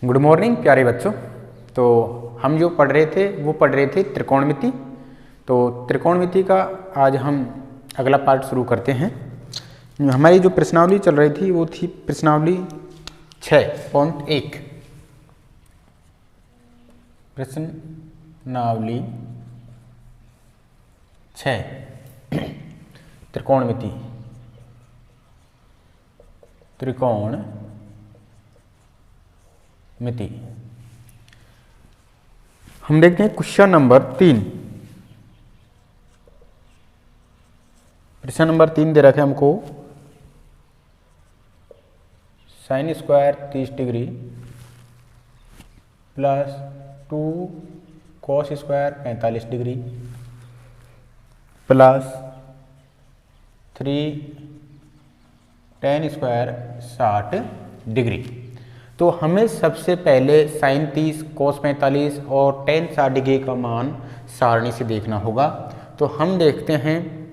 Good morning प्यारे बच्चों। तो हम जो पढ़ रहे थे वो पढ़ रहे थे त्रिकोणमिति। तो त्रिकोणमिति का आज हम अगला पार्ट शुरू करते हैं। हमारी जो प्रश्नावली चल रही थी वो थी प्रश्नावली 6.1। प्रश्नावली 6 त्रिकोणमिति। त्रिकोणमिति हम देखते हैं क्वेश्चन नंबर 3। प्रश्न नंबर 3 दे रखा है हमको sine square 30 degree plus 2 cos square 45 degree plus 3 ten square 60 degree. तो हमें सबसे पहले साइन 30 कॉस 45 और टेन 60 डिग्री का मान सारणी से देखना होगा। तो हम देखते हैं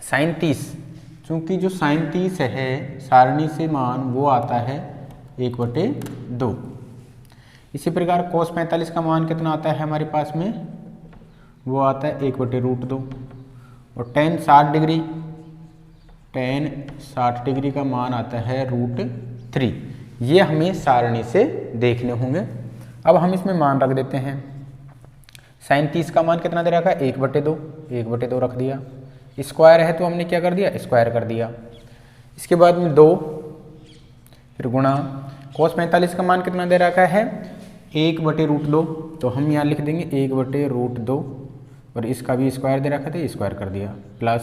साइन 30, चूंकि जो साइन 30 है सारणी से मान वो आता है 1/2। इसी प्रकार कॉस 45 का मान कितना आता है हमारे पास में, वो आता है 1/√2। और टेन 60 डिग्री का मान आता है √3। ये हमें सारणी से देखने होंगे। अब हम इसमें मान रख देते हैं। साइन 30 का मान कितना दे रखा है 1/2 रख दिया। स्क्वायर है तो हमने क्या कर दिया, स्क्वायर कर दिया। इसके बाद में 2 फिर गुणा कॉस 45 का मान कितना दे रखा है 1/√2। तो हम यहाँ लिख देंगे 1/√2 और इसका भी स्क्वायर दे रखा था, स्क्वायर कर दिया। प्लस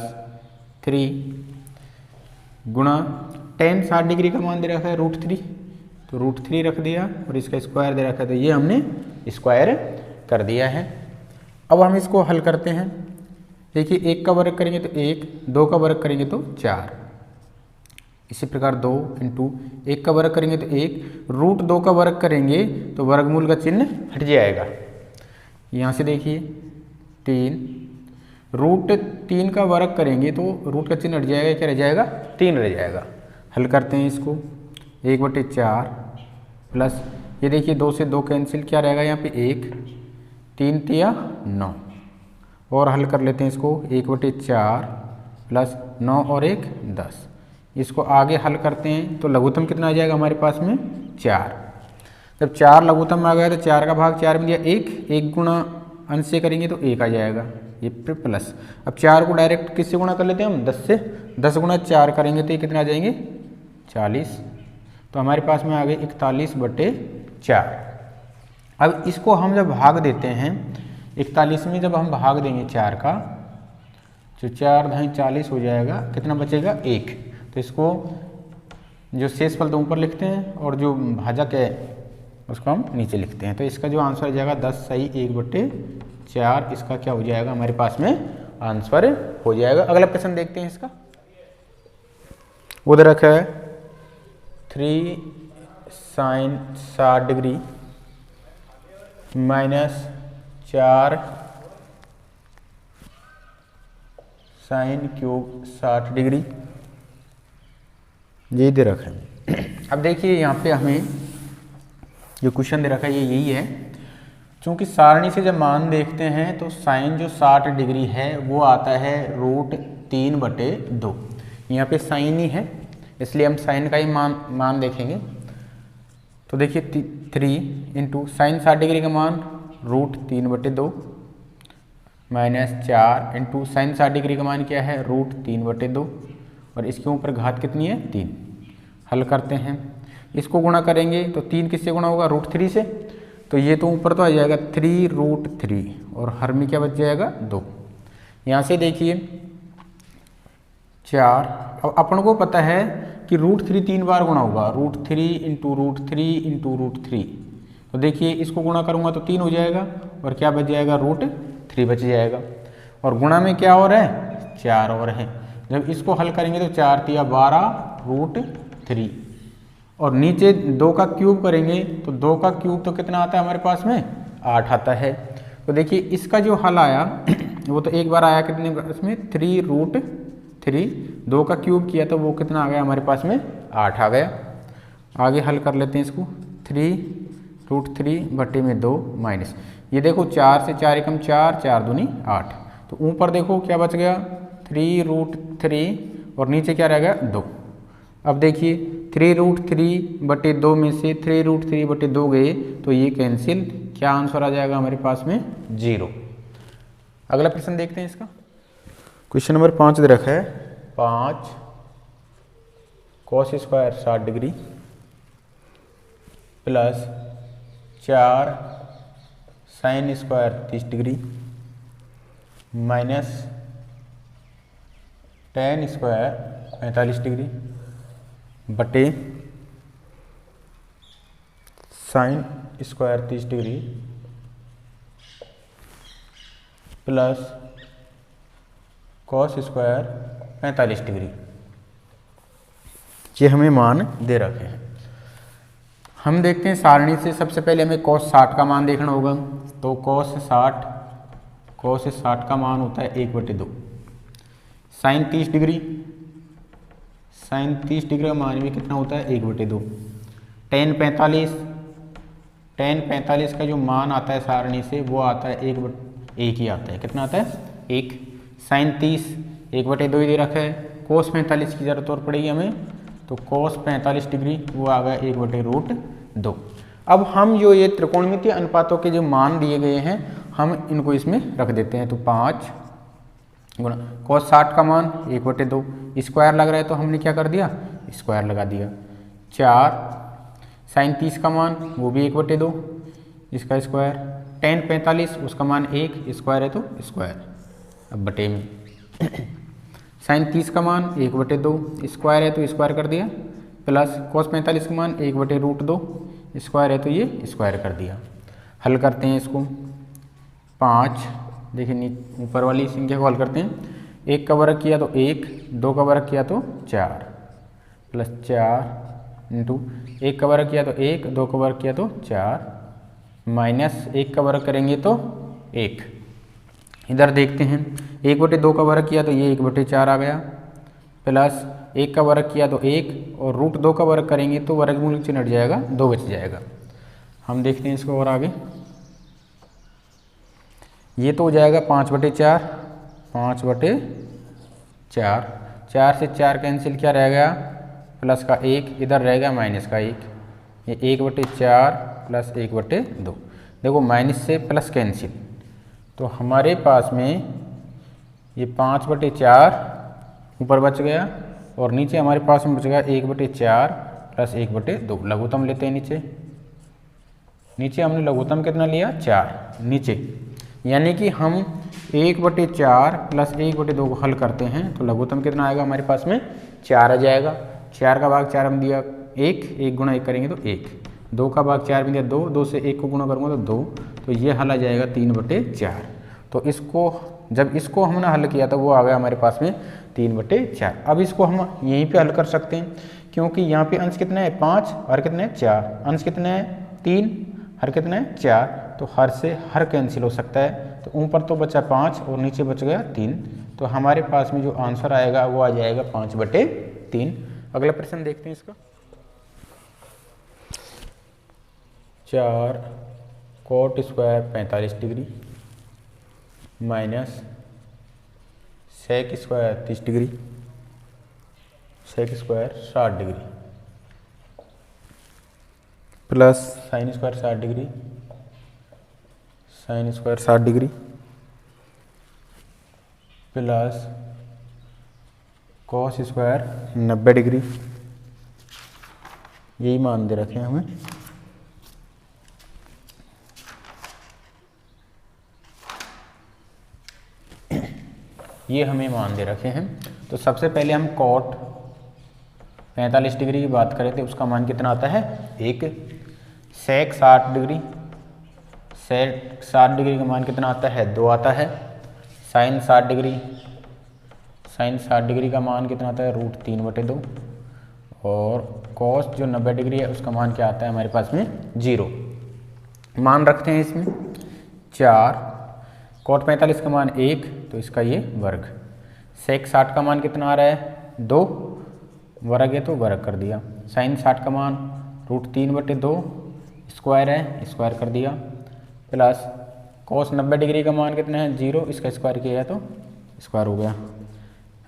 3 गुणा टेन 60 डिग्री का मान दे रखा है √3, तो √3 रख दिया और इसका स्क्वायर दे रखा था, ये हमने स्क्वायर कर दिया है। अब हम इसको हल करते हैं। देखिए 1 का वर्ग करेंगे तो 1, 2 का वर्ग करेंगे तो 4। इसी प्रकार 2 इंटू 1 का वर्ग करेंगे तो 1, √2 का वर्ग करेंगे तो वर्गमूल का चिन्ह हट जाएगा। यहाँ से देखिए 3, √3 का वर्ग करेंगे तो रूट का चिन्ह हट जाएगा, क्या रह जाएगा 3 रह जाएगा। हल करते हैं इसको 1/4 प्लस ये देखिए 2 से 2 कैंसिल, क्या रहेगा यहाँ पे 1, 3 तिया 9। और हल कर लेते हैं इसको 1/4 प्लस 9 और 1 10। इसको आगे हल करते हैं तो लघुत्तम कितना आ जाएगा हमारे पास में 4। जब 4 लघुत्तम आ गया तो 4 का भाग 4 में दिया 1 गुणा अंश से करेंगे तो 1 आ जाएगा, ये प्लस। अब 4 को डायरेक्ट किससे गुणा कर लेते हैं हम 10 से, 10 गुणा 4 करेंगे तो ये कितना आ जाएंगे 40। तो हमारे पास में आ गए 41/4। अब इसको हम जब भाग देते हैं 41 में जब हम भाग देंगे 4 का तो 4 × 40 हो जाएगा, कितना बचेगा 1। तो इसको जो शेषफल तो ऊपर लिखते हैं और जो भाजक है उसको हम नीचे लिखते हैं। तो इसका जो आंसर आ जाएगा 10 सही 1/4, इसका क्या हो जाएगा हमारे पास में आंसर हो जाएगा। अगला प्रश्न देखते हैं इसका। उधर रखा है 3 sine 60 degree minus 4 sine cube 60 degree, ये दे रखा है। अब देखिए यहाँ पे हमें जो क्वेश्चन दे रखा है ये यही है। चूंकि सारणी से जब मान देखते हैं तो साइन जो 60 डिग्री है वो आता है √3/2। यहाँ पे साइन ही है इसलिए हम साइन का ही मान देखेंगे। तो देखिए 3 इंटू साइन 60 डिग्री का मान √3/2 माइनस 4 इंटू साइन 60 डिग्री का मान क्या है √3/2 और इसके ऊपर घात कितनी है 3। हल करते हैं, इसको गुणा करेंगे तो 3 किससे गुणा होगा √3 से, तो ये तो ऊपर तो आ जाएगा 3√3 और हर में क्या बच जाएगा 2। यहाँ से देखिए 4, अब अपन को पता है कि √3 3 बार गुणा होगा, √3 इंटू √3 इंटू √3। तो देखिए इसको गुणा करूँगा तो 3 हो जाएगा और क्या बच जाएगा √3 बच जाएगा। और गुणा में क्या और है 4 और है। जब इसको हल करेंगे तो 4 तिया 12 √3 और नीचे 2 का क्यूब करेंगे तो 2 का क्यूब तो कितना आता है हमारे पास में 8 आता है। तो देखिए इसका जो हल आया वो तो एक बार आया कितने इसमें 3√3, 2 का क्यूब किया तो वो कितना आ गया हमारे पास में 8 आ गया। आगे हल कर लेते हैं इसको 3 √3/2 माइनस, ये देखो 4 से 4 एकम 4, 4 दूनी 8, तो ऊपर देखो क्या बच गया 3√3 और नीचे क्या रह गया 2। अब देखिए 3√3/2 में से 3√3/2 गए तो ये कैंसिल, क्या आंसर आ जाएगा हमारे पास में 0। अगला प्रश्न देखते हैं इसका। क्वेश्चन नंबर 5 दे रखा है 5 cos square 60 degree plus 4 sin square 30 degree minus tan square 45 degree बटे sin square 30 degree plus cos square 45 degree, ये हमें मान दे रखे हैं। हम देखते हैं सारणी से, सबसे पहले हमें cos 60 का मान देखना होगा, तो cos 60 का मान होता है 1/2, sin 30 डिग्री का मान भी कितना होता है 1/2, tan 45 का जो मान आता है सारणी से वो आता है 1 ही आता है, कितना आता है 1, sin 30 1/2 ही दे रखा है, cos 45 की जरूरत और पड़ेगी हमें, तो cos 45 डिग्री वो आ गया 1/√2। अब हम जो ये त्रिकोणमितीय अनुपातों के जो मान दिए गए हैं हम इनको इसमें रख देते हैं, तो 5 गुणा cos 60 का मान 1/2, स्क्वायर लग रहा है तो हमने क्या कर दिया स्क्वायर लगा दिया, 4 sin 30 का मान वो भी 1/2 इसका स्क्वायर, tan 45 उसका मान 1, स्क्वायर है तो स्क्वायर, अब बटे में sin 30 का मान 1/2, स्क्वायर है तो स्क्वायर कर दिया, प्लस cos 45 का मान 1/√2, स्क्वायर है तो ये स्क्वायर कर दिया। हल करते हैं इसको, 5 देखिए ऊपर वाली संख्या को हल करते हैं, 1 का वर्ग किया तो 1, 2 का वर्ग किया तो 4 प्लस 4 इंटू 1 का वर्ग किया तो 1, 2 का वर्ग किया तो 4 माइनस 1 का वर्ग करेंगे तो 1। इधर देखते हैं 1/2 का वर्ग किया तो ये 1/4 आ गया, प्लस 1 का वर्ग किया तो 1 और √2 का वर्ग करेंगे तो वर्गमूल चिन्ह हट जाएगा, 2 बच जाएगा। हम देखते हैं इसको और आगे, ये तो हो जाएगा 5/4, 5/4, 4 से 4 कैंसिल, क्या रह गया प्लस का 1, इधर रह गया माइनस का 1, ये 1/4 प्लस 1/2, देखो माइनस से प्लस कैंसिल, तो हमारे पास में ये 5/4 ऊपर बच गया और नीचे हमारे पास में बच गया 1/4 प्लस 1/2, लघुत्तम लेते हैं नीचे हमने लघुत्तम कितना लिया 4 नीचे, यानी कि हम 1/4 प्लस 1/2 को हल करते हैं तो लघुत्तम कितना आएगा हमारे पास में 4 आ जाएगा, 4 का भाग 4 हम दिया 1 गुणा 1 करेंगे तो 1, 2 का भाग 4 में दिया 2, 2 से 1 को गुणा करूँगा तो 2, तो ये हल आ जाएगा 3/4। तो इसको जब इसको हमने हल किया तो वो आ गया हमारे पास में 3/4। अब इसको हम यहीं पे हल कर सकते हैं क्योंकि यहाँ पे अंश कितना है 5 और कितना है 4, अंश कितना है 3 हर कितना है 4, तो हर से हर कैंसिल हो सकता है, तो ऊपर तो बचा 5 और नीचे बच गया 3, तो हमारे पास में जो आंसर आएगा वो आ जाएगा 5/3। अगला प्रश्न देखते हैं इसका, 4 cot square 45 degree minus sec square 30 degree, sec square 60 degree plus sin square 60 degree, sin square 60 degree plus cos square 90 degree, यही मान दे रखे हैं हमें। ये हमें मान दे रखे हैं, तो सबसे पहले हम cot 45 डिग्री की बात करें तो उसका मान कितना आता है 1, sec 60 डिग्री, sec 60 डिग्री का मान कितना आता है 2 आता है, sin 60 डिग्री, sin 60 डिग्री का मान कितना आता है √3/2 और cos जो 90 डिग्री है उसका मान क्या आता है हमारे पास में 0। मान रखते हैं इसमें 4, cot 45 का मान 1 तो इसका ये वर्ग, sec 60 का मान कितना आ रहा है 2, वर्ग है तो वर्ग कर दिया, sin 60 का मान √3/2 स्क्वायर है, स्क्वायर कर दिया, प्लस cos 90 डिग्री का मान कितना है 0, इसका स्क्वायर किया तो स्क्वायर हो गया।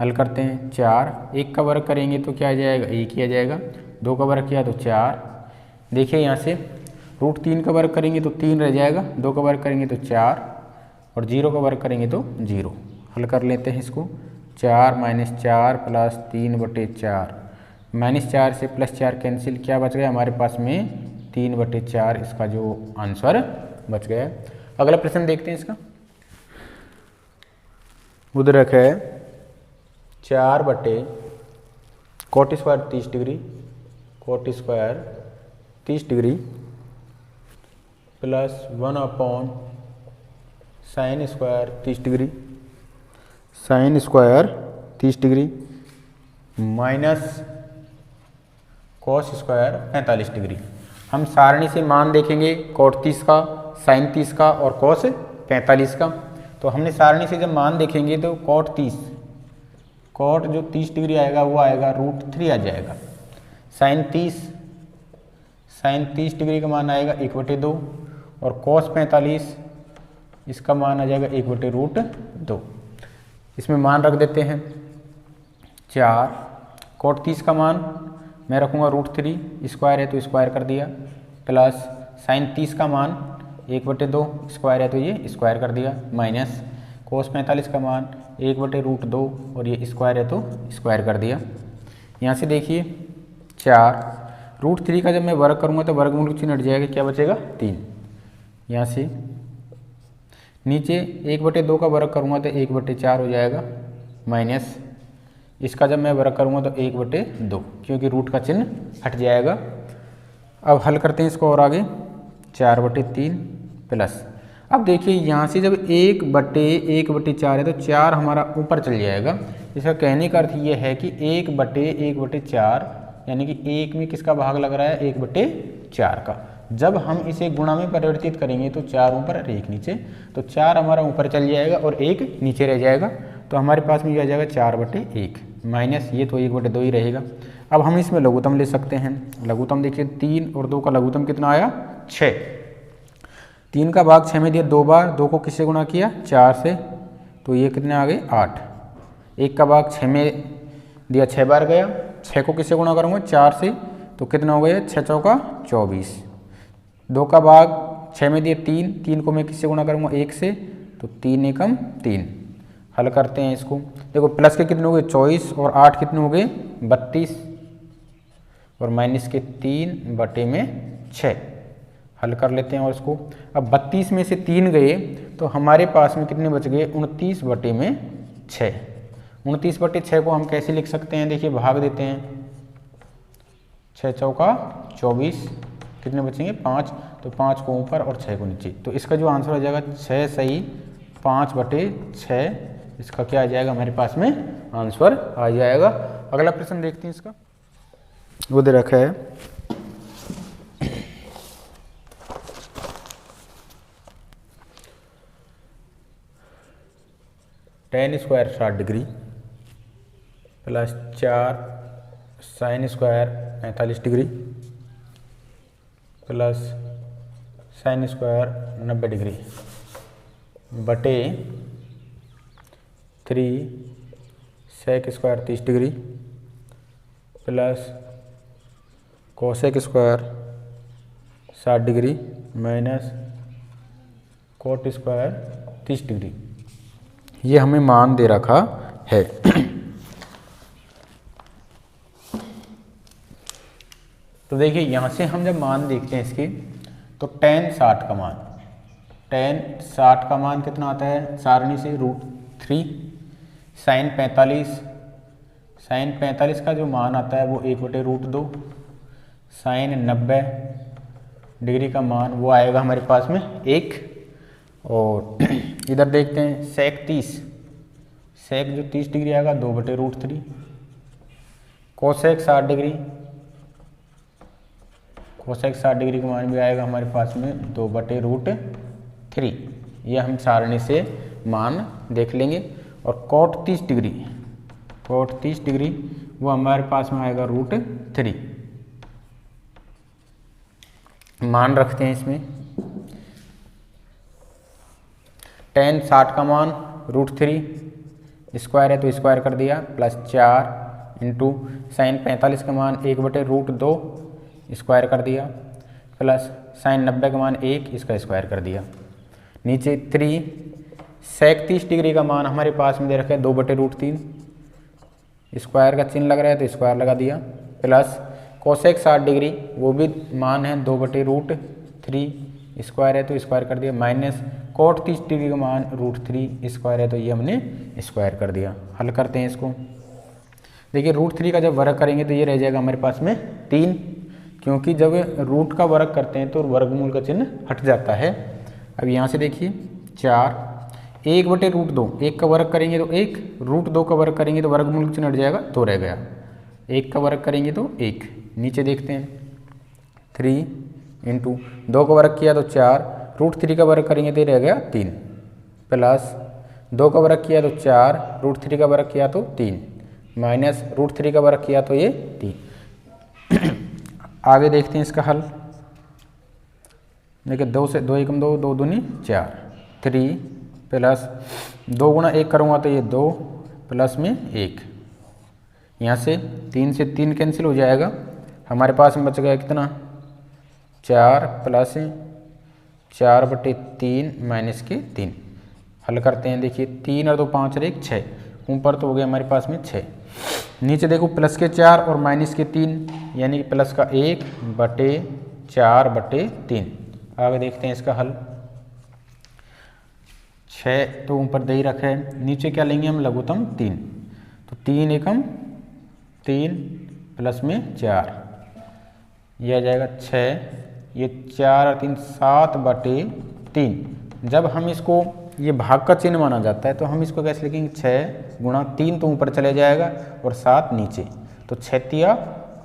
हल करते हैं, 4, 1 का वर्ग करेंगे तो क्या आ जाएगा 1 ही आ जाएगा, 2 का वर्ग किया तो 4। देखिए यहाँ से √3 का वर्ग करेंगे तो 3 रह जाएगा, 2 का वर्ग करेंगे तो 4 और 0 का वर्ग करेंगे तो 0। हल कर लेते हैं इसको, 4 - 4 प्लस 3/4, -4 से +4 कैंसिल, क्या बच गया हमारे पास में 3/4, इसका जो आंसर बच गया। अगला प्रश्न देखते हैं इसका। उद्धरक है 4/cot square 30 degree, cot square 30 degree plus 1/sin square 30 degree, sin square 30 degree minus cos square 45 degree. हम सारणी से मान देखेंगे cot 30 का, sin 30 का और cos 45 का। तो हमने सारणी से जब मान देखेंगे तो cot जो 30 डिग्री आएगा वो आएगा √3 आ जाएगा, sin 30 डिग्री का मान आएगा 1/2 और cos 45 इसका मान आ जाएगा 1/√2। इसमें मान रख देते हैं 4, cot 30 का मान मैं रखूँगा √3, स्क्वायर है तो स्क्वायर कर दिया, प्लस sin 30 का मान 1/2, स्क्वायर है तो ये स्क्वायर कर दिया, माइनस cos 45 का मान 1/√2 और ये स्क्वायर है तो स्क्वायर कर दिया। यहाँ से देखिए 4, √3 का जब मैं वर्ग करूँगा तो वर्गमूल चिन्ह हट जाएगा, क्या बचेगा 3। यहाँ से नीचे 1/2 का वर्ग करूँगा तो 1/4 हो जाएगा, माइनस इसका जब मैं वर्ग करूँगा तो 1/2 क्योंकि रूट का चिन्ह हट जाएगा। अब हल करते हैं इसको और आगे, 4/3 प्लस, अब देखिए यहाँ से जब 1/4 है तो 4 हमारा ऊपर चल जाएगा। इसका कहने का अर्थ ये है कि 1/4 यानी कि 1 में किसका भाग लग रहा है 1/4 का। जब हम इसे गुणा में परिवर्तित करेंगे तो 4 ऊपर और 1 नीचे, तो 4 हमारा ऊपर चल जाएगा और 1 नीचे रह जाएगा, तो हमारे पास में ये आ जाएगा 4/1 माइनस ये तो 1/2 ही रहेगा। अब हम इसमें लघुत्तम ले सकते हैं। लघुत्तम देखिए 3 और 2 का लघुत्तम कितना आया 6, 3 का भाग 6 में दिया 2 बार, 2 को किससे गुणा किया 4 से, तो ये कितने आ गए 8। 1 का भाग 6 में दिया 6 बार गया, 6 को किससे गुणा करूँगा 4 से, तो कितना हो गया 6 चौका 24। 2 का भाग 6 में दिया 3, 3 को मैं किससे गुणा करूँगा 1 से, तो 3 एकम 3। हल करते हैं इसको, देखो प्लस के कितने हो गए 24 और 8 कितने हो गए 32 और माइनस के 3/6। हल कर लेते हैं और इसको, अब 32 में से 3 गए तो हमारे पास में कितने बच गए 29/6। 29/6 को हम कैसे लिख सकते हैं, देखिए भाग देते हैं, 6 चौका 24, कितने बचेंगे 5, तो 5 को ऊपर और 6 को नीचे, तो इसका जो आंसर हो जाएगा 6 सही 5/6, इसका क्या आ जाएगा हमारे पास में आंसर आ जाएगा। अगला प्रश्न देखते हैं इसका। वो दे रखा है tan square 60 degree plus 4 sin square 45 degree plus sin square 90 degree बटे 3 sec square 30 degree plus cosec square 60 degree minus cot square 30 degree. ये हमें मान दे रखा है। तो देखिए यहाँ से हम जब मान देखते हैं इसके, तो tan 60 का मान कितना आता है सारणी से √3, sin 45 का जो मान आता है वो 1/√2, sin 90 डिग्री का मान वो आएगा हमारे पास में 1। और इधर देखते हैं sec जो 30 डिग्री आएगा 2/√3, cosec 60 डिग्री का मान भी आएगा हमारे पास में 2/√3। ये हम सारणी से मान देख लेंगे। और cot 30 डिग्री वो हमारे पास में आएगा √3। मान रखते हैं इसमें। tan 60 का मान √3 स्क्वायर है तो स्क्वायर कर दिया, प्लस 4 इंटू साइन 45 का मान 1/√2 स्क्वायर कर दिया, प्लस साइन 90 का मान 1 इसका स्क्वायर कर दिया। नीचे 3 37 डिग्री का मान हमारे पास में दे रखा है 2/√3 स्क्वायर का चिन्ह लग रहा है तो स्क्वायर लगा दिया, प्लस कोसेक 60 डिग्री वो भी मान है 2/√3 स्क्वायर है तो स्क्वायर कर दिया, माइनस कोट 30 डिग्री का मान √3 स्क्वायर है तो ये हमने स्क्वायर कर दिया। हल करते हैं इसको। देखिए √3 का जब वर्ग करेंगे तो ये रह जाएगा हमारे पास में 3, क्योंकि जब रूट का वर्ग करते हैं तो वर्गमूल का चिन्ह हट जाता है। अब यहाँ से देखिए 4 1/√2 1 का वर्ग करेंगे तो 1, √2 का वर्ग करेंगे तो वर्गमूल का चिन्ह हट जाएगा, 2 रह गया। 1 का वर्ग करेंगे तो 1। नीचे देखते हैं 3 इंटू 2 का वर्ग किया तो 4, √3 का वर्ग करेंगे तो ये रह गया 3, प्लस 2 का वर्ग किया तो 4, √3 का वर्ग किया तो 3, माइनस √3 का वर्ग किया तो ये 3। आगे देखते हैं इसका हल। देखिए 2 से 2 एकम 2, 2 दूनी 4, 3 प्लस 2 गुणा 1 करूँगा तो ये 2 प्लस में 1, यहाँ से 3 से 3 कैंसिल हो जाएगा, हमारे पास में बच गया कितना 4 प्लस 4/3 माइनस के 3। हल करते हैं। देखिए 3 और 2 5 और 1 6, ऊपर तो हो गया हमारे पास में 6। नीचे देखो प्लस के 4 और माइनस के 3 यानी कि प्लस का 1/4/3। आगे देखते हैं इसका हल। 6 तो ऊपर दे ही रखा है, नीचे क्या लेंगे हम लघुत्तम 3, तो 3 एकम 3 प्लस में 4, यह आ जाएगा 6, ये 4 और 3 7/3। जब हम इसको ये भाग का चिन्ह माना जाता है तो हम इसको कैसे लिखेंगे 6 गुणा 3 तो ऊपर चले जाएगा और 7 नीचे, तो 6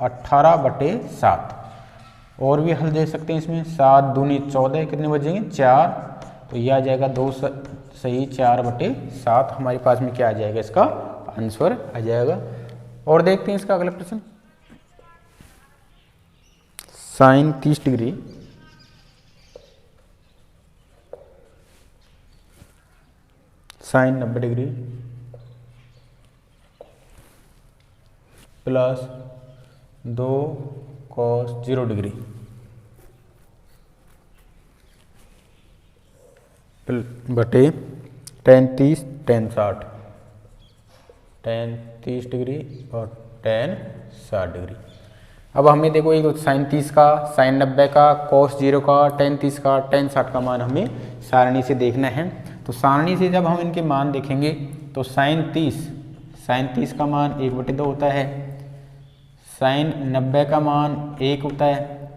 18/7। और भी हल दे सकते हैं इसमें, 7 दूनी 14 कितने बचेंगे 4, तो यह आ जाएगा 2 सही 4/7 हमारे पास में क्या आ जाएगा इसका आंसर आ जाएगा। और देखते हैं इसका अगला प्रश्न। Sine 30 degree sine 90 degree plus 2 cos 0 degree बटे tan 30 tan 60, tan 30 डिग्री और tan 60 डिग्री। अब हमें देखो एक साइन 30 का, साइन 90 का, cos 0 का, tan 30 का, tan 60 का मान हमें सारणी से देखना है। तो सारणी से जब हम इनके मान देखेंगे तो साइन 30 का मान 1/2 होता है, साइन 90 का मान 1 होता है,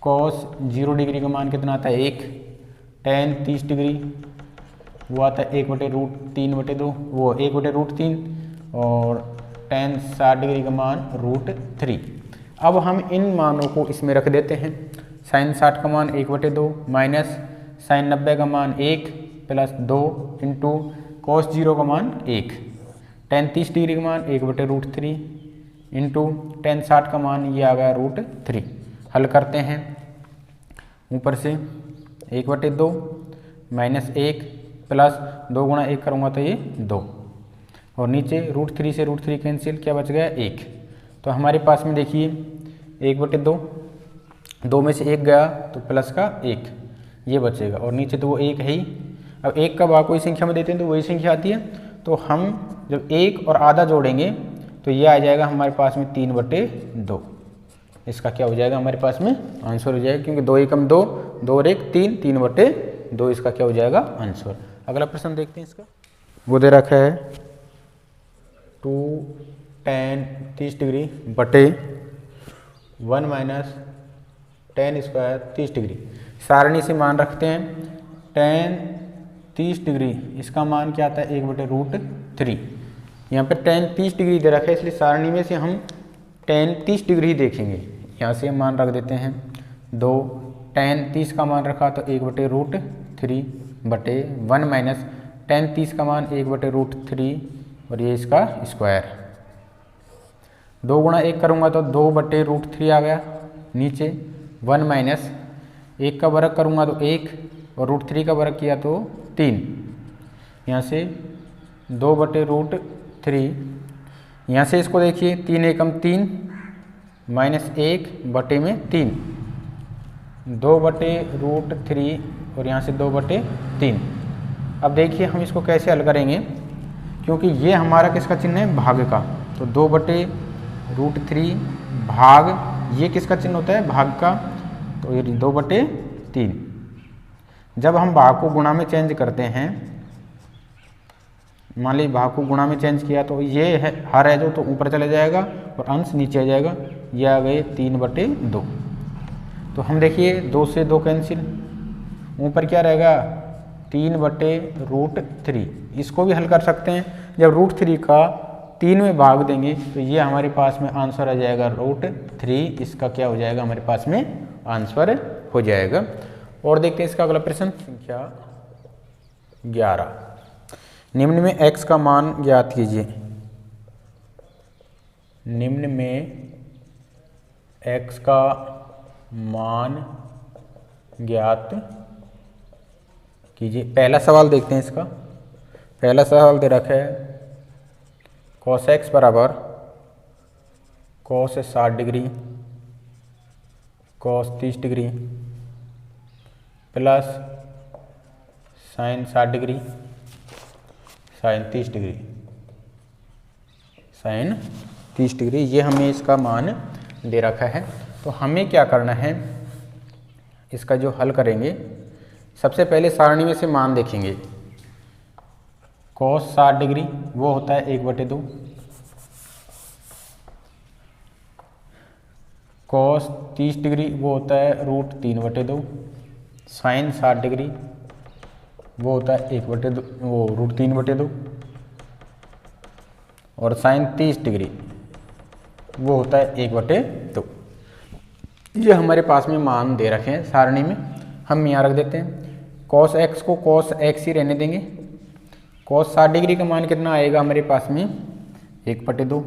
cos 0 डिग्री का मान कितना आता है 1, tan 30 डिग्री वो आता है 1/√3/2 वो 1/√3 और tan 60 डिग्री का मान √3। अब हम इन मानों को इसमें रख देते हैं। साइन 60 का मान 1/2 माइनस साइन 90 का मान 1 प्लस 2 इंटू cos 0 का मान 1, tan 30 डिग्री का मान 1/√3 इंटू tan 60 का मान ये आ गया √3। हल करते हैं। ऊपर से 1/2 माइनस 1 प्लस 2 गुणा 1 करूँगा तो ये 2 और नीचे √3 से √3 कैंसिल, क्या बच गया 1। तो हमारे पास में देखिए 1/2, 2 में से 1 गया तो प्लस का 1 ये बचेगा और नीचे तो वो 1 है ही। अब 1 का भाग कोई संख्या में देते हैं तो वही संख्या आती है, तो हम जब 1 और आधा जोड़ेंगे तो ये आ जाएगा हमारे पास में 3/2। इसका क्या हो जाएगा हमारे पास में आंसर हो जाएगा, क्योंकि 2 एकम 2, 2 और 1 3, 3/2 इसका क्या हो जाएगा आंसर। अगला प्रश्न देखते हैं इसका। वो दे रखा है 2 tan 30 डिग्री बटे 1 माइनस tan स्क्वायर 30 डिग्री। सारणी से मान रखते हैं। tan 30 डिग्री इसका मान क्या आता है 1/√3। यहाँ पे tan 30 डिग्री दे रखा है, इसलिए सारणी में से हम tan 30 डिग्री देखेंगे। यहाँ से हम मान रख देते हैं 2, tan 30 का मान रखा तो 1/√3 बटे 1 माइनस tan 30 का मान 1/√3 और ये इसका स्क्वायर। 2 गुणा 1 करूँगा तो 2/√3 आ गया, नीचे 1 माइनस 1 का वर्ग करूँगा तो 1 और √3 का वर्ग किया तो 3। यहाँ से 2/√3। यहाँ से इसको देखिए 3 एकम 3 -1/3 2/√3 और यहाँ से 2/3। अब देखिए हम इसको कैसे हल करेंगे, क्योंकि ये हमारा किसका चिन्ह है, भाग का। तो 2/√3 भाग, ये किसका चिन्ह होता है, भाग का, तो ये 2/3। जब हम भाग को गुणा में चेंज करते हैं, मान लीजिए भाग को गुणा में चेंज किया तो ये है हर है जो तो ऊपर चले जाएगा और अंश नीचे आ जाएगा, ये आ गए 3/2। तो हम देखिए 2 से 2 कैंसिल, ऊपर क्या रहेगा 3/√3। इसको भी हल कर सकते हैं, जब √3 का 3 में भाग देंगे तो ये हमारे पास में आंसर आ जाएगा √3। इसका क्या हो जाएगा, हमारे पास में आंसर हो जाएगा। और देखते हैं इसका अगला प्रश्न संख्या 11। निम्न में x का मान ज्ञात कीजिए। निम्न में x का मान ज्ञात कीजिए। पहला सवाल देखते हैं इसका। पहला सवाल दे रखा है cos x बराबर cos 60 degree cos 30 degree plus sin 60 degree sin 30 degree sin 30 degree, ये हमें इसका मान दे रखा है। तो हमें क्या करना है, इसका जो हल करेंगे, सबसे पहले सारणी में से मान देखेंगे। cos 60 डिग्री वो होता है 1/2, cos 30 डिग्री वो होता है √3/2, sin 60 डिग्री वो होता है 1/2 वो √3/2 और sin 30 डिग्री वो होता है 1/2। ये हमारे पास में मान दे रखे हैं सारणी में, हम यहाँ रख देते हैं। cos x को cos x ही रहने देंगे। cos 60 डिग्री का मान कितना आएगा हमारे पास में 1/2।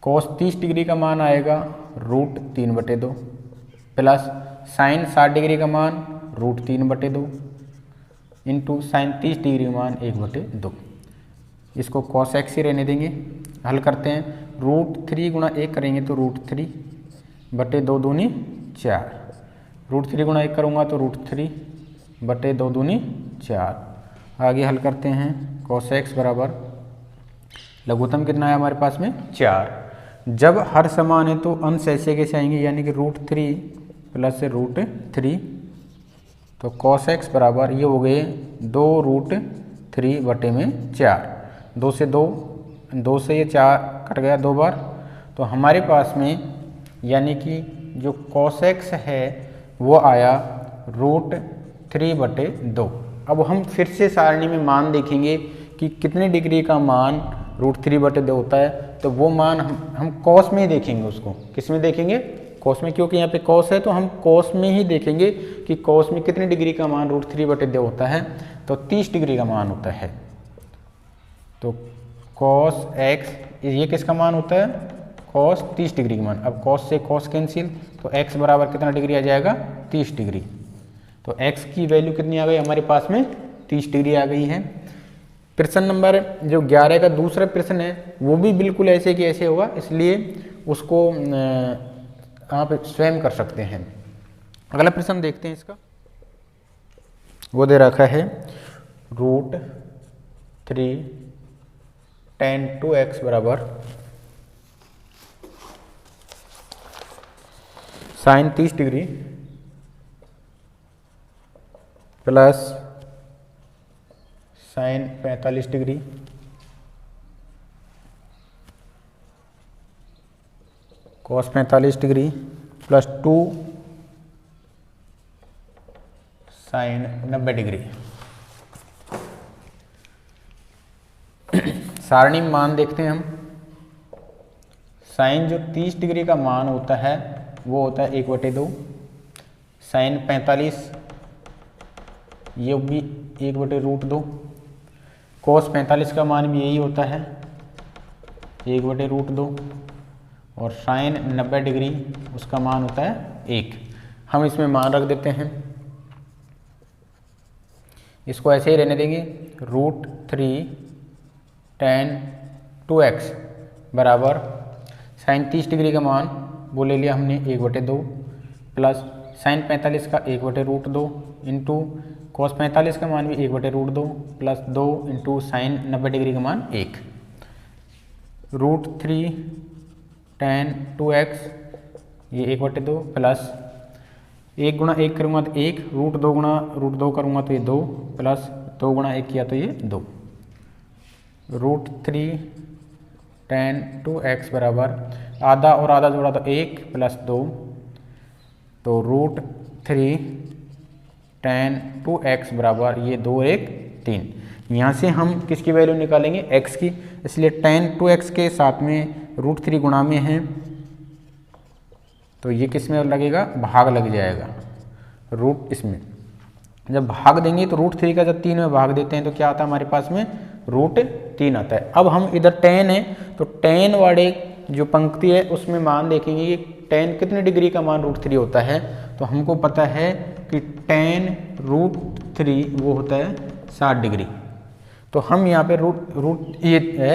cos 30 डिग्री का मान आएगा √3/2 प्लस sin 60 डिग्री का मान √3/2 इंटू sin 30 डिग्री का मान 1/2। इसको cos x ही रहने देंगे। हल करते हैं, √3 गुणा 1 करेंगे तो √3/2 दूनी 4, √3 गुणा 1 करूँगा तो √3/2 दूनी 4। आगे हल करते हैं, cos x बराबर लघुत्तम कितना है हमारे पास में 4। जब हर समान है तो अंश ऐसे कैसे आएंगे, यानी कि √3 प्लस √3, तो cos x बराबर ये हो गए 2√3/4। 2 से ये 4 कट गया 2 बार, तो हमारे पास में यानी कि जो cos x है वो आया √3/2। अब हम फिर से सारणी में मान देखेंगे कि कितने डिग्री का मान √3/2 होता है, तो वो मान हम cos में ही देखेंगे। उसको किस में देखेंगे, cos में, क्योंकि यहाँ पे cos है तो हम cos में ही देखेंगे कि cos में कितने डिग्री का मान √3/2 होता है, तो 30 डिग्री का मान होता है। तो cos x ये किसका मान होता है, cos 30 डिग्री का मान। अब cos से cos कैंसिल, तो x बराबर कितना डिग्री आ जाएगा 30 डिग्री। तो x की वैल्यू कितनी आ गई हमारे पास में 30 डिग्री आ गई है। प्रश्न नंबर जो 11 का दूसरा प्रश्न है वो भी बिल्कुल ऐसे कि ऐसे होगा, इसलिए उसको आप स्वयं कर सकते हैं। अगला प्रश्न देखते हैं इसका। वो दे रखा है √3 tan 2x बराबर sin 30 degree plus sin 45 degree cos 45 degree plus 2 sin 90 degree. सारणी में मान देखते हैं हम। साइन जो 30 डिग्री का मान होता है वो होता है 1/2, साइन 45 ये भी 1/√2, cos 45 का मान भी यही होता है 1/√2, और साइन 90 डिग्री उसका मान होता है 1। हम इसमें मान रख देते हैं, इसको ऐसे ही रहने देंगे। √3 tan 2x बराबर साइन 30 डिग्री का मान वो ले लिया हमने 1/2 प्लस साइन 45 का 1/√2 इंटू कॉस 45 का मान भी 1/√2 प्लस 2 इंटू साइन 90 डिग्री का मान 1। √3 tan 2x ये 1/2 प्लस 1 गुणा 1 करूँगा तो 1, √2 गुणा √2 करूँगा तो ये 2 प्लस 2 गुणा 1 किया तो ये 2। √3 tan 2x बराबर आधा और आधा जोड़ा तो 1 प्लस 2, तो √3 tan 2x बराबर ये 2 1 3। यहाँ से हम किसकी वैल्यू निकालेंगे, x की, इसलिए tan 2x के साथ में √3 गुणा में है तो ये किस में लगेगा, भाग लग जाएगा रूट इसमें। जब भाग देंगे तो √3 का जब 3 में भाग देते हैं तो क्या आता है हमारे पास में, √3 आता है। अब हम इधर tan है तो tan वाले जो पंक्ति है उसमें मान देखेंगे कि tan कितने डिग्री का मान √3 होता है। तो हमको पता है कि tan √3 वो होता है 60 डिग्री। तो हम यहाँ पे ये है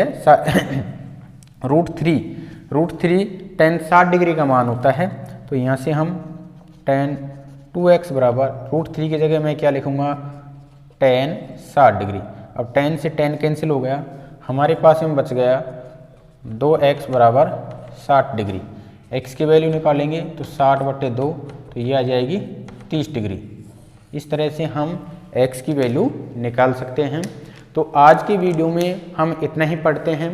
√3 tan 60 डिग्री का मान होता है। तो यहाँ से हम tan 2x बराबर √3 की जगह मैं क्या लिखूँगा, tan 60 डिग्री। अब tan से tan कैंसिल हो गया, हमारे पास में बच गया 2x बराबर 60 डिग्री। x की वैल्यू निकालेंगे तो 60/2 तो ये आ जाएगी 30 डिग्री। इस तरह से हम x की वैल्यू निकाल सकते हैं। तो आज की वीडियो में हम इतना ही पढ़ते हैं।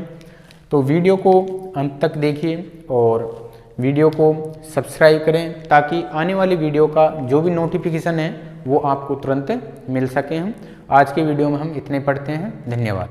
तो वीडियो को अंत तक देखिए और वीडियो को सब्सक्राइब करें ताकि आने वाली वीडियो का जो भी नोटिफिकेशन है वो आपको तुरंत मिल सके। हम आज के वीडियो में हम इतने पढ़ते हैं। धन्यवाद।